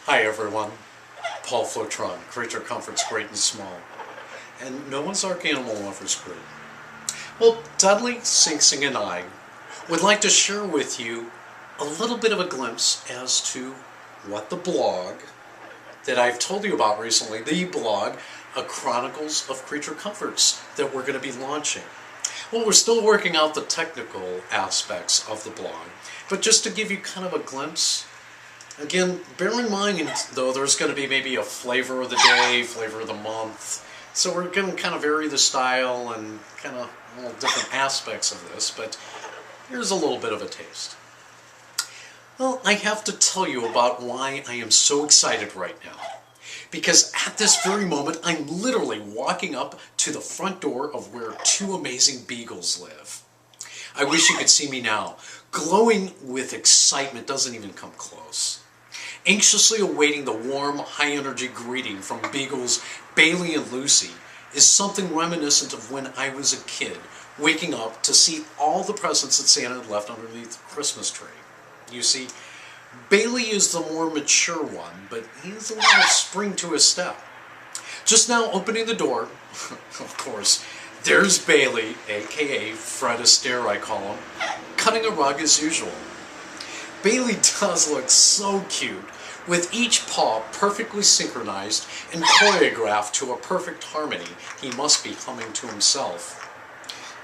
Hi everyone, Paul Flotron, Creature Comforts Great and Small, and Noah's Ark Animal Lovers Group. Well, Dudley, Sing Sing, and I would like to share with you a little bit of a glimpse as to what the blog that I've told you about recently, the blog, Chronicles of Creature Comforts, that we're going to be launching. Well, we're still working out the technical aspects of the blog, but just to give you kind of a glimpse. Again, bear in mind, though, there's going to be maybe a flavor of the day, flavor of the month. So we're going to kind of vary the style and kind of all different aspects of this, but here's a little bit of a taste. Well, I have to tell you about why I am so excited right now. Because at this very moment, I'm literally walking up to the front door of where two amazing beagles live. I wish you could see me now. Glowing with excitement, doesn't even come close. Anxiously awaiting the warm, high-energy greeting from beagles Bailey and Lucy is something reminiscent of when I was a kid, waking up to see all the presents that Santa had left underneath the Christmas tree. You see, Bailey is the more mature one, but he has a lot of spring to his step. Just now opening the door, of course, there's Bailey, aka Fred Astaire I call him, cutting a rug as usual. Bailey does look so cute, with each paw perfectly synchronized and choreographed to a perfect harmony. He must be humming to himself.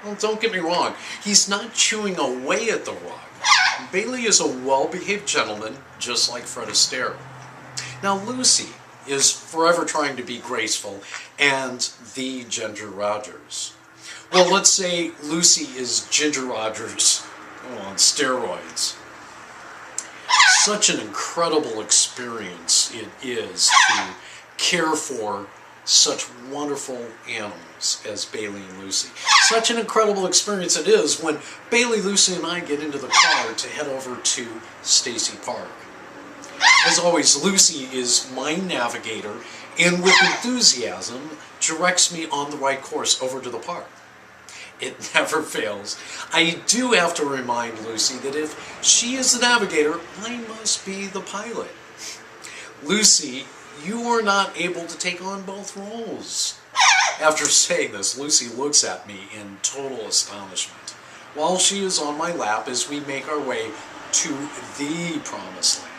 Well, don't get me wrong, he's not chewing away at the rug. Bailey is a well-behaved gentleman, just like Fred Astaire. Now Lucy is forever trying to be graceful, and the Ginger Rogers. Well, let's say Lucy is Ginger Rogers on steroids. Such an incredible experience it is to care for such wonderful animals as Bailey and Lucy. Such an incredible experience it is when Bailey, Lucy, and I get into the car to head over to Stacy Park. As always, Lucy is my navigator and with enthusiasm directs me on the right course over to the park. It never fails. I do have to remind Lucy that if she is the navigator, I must be the pilot. Lucy, you are not able to take on both roles. After saying this, Lucy looks at me in total astonishment, while she is on my lap as we make our way to the promised land.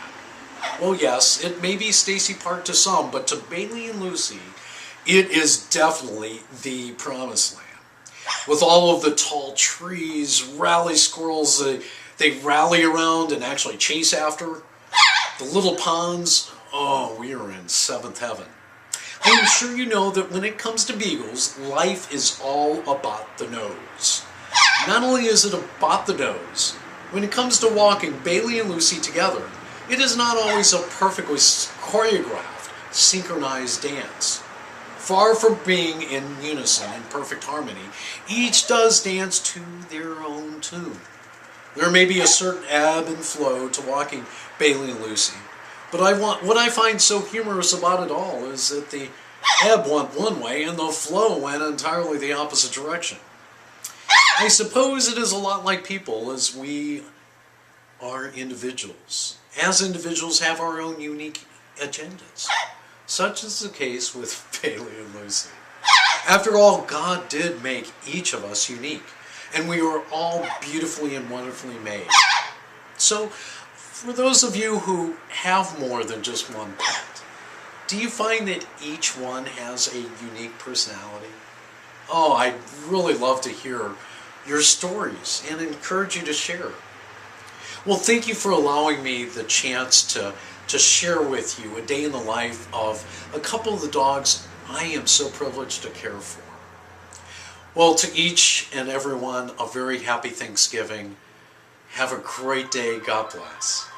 Well, yes, it may be Stacy Park to some, but to Bailey and Lucy, it is definitely the promised land. With all of the tall trees, rally squirrels they rally around and actually chase after, the little ponds, oh, we are in seventh heaven. I am sure you know that when it comes to beagles, life is all about the nose. Not only is it about the nose, when it comes to walking Bailey and Lucy together, it is not always a perfectly choreographed, synchronized dance. Far from being in unison, in perfect harmony, each does dance to their own tune. There may be a certain ebb and flow to walking Bailey and Lucy, but what I find so humorous about it all is that the ebb went one way and the flow went entirely the opposite direction. I suppose it is a lot like people, as we are individuals. As individuals have our own unique agendas. Such is the case with Bailey and Lucy. After all, God did make each of us unique, and we are all beautifully and wonderfully made. So, for those of you who have more than just one pet, do you find that each one has a unique personality? Oh, I'd really love to hear your stories and encourage you to share. Well, thank you for allowing me the chance to share with you a day in the life of a couple of the dogs I am so privileged to care for. Well, to each and everyone, a very happy Thanksgiving. Have a great day. God bless.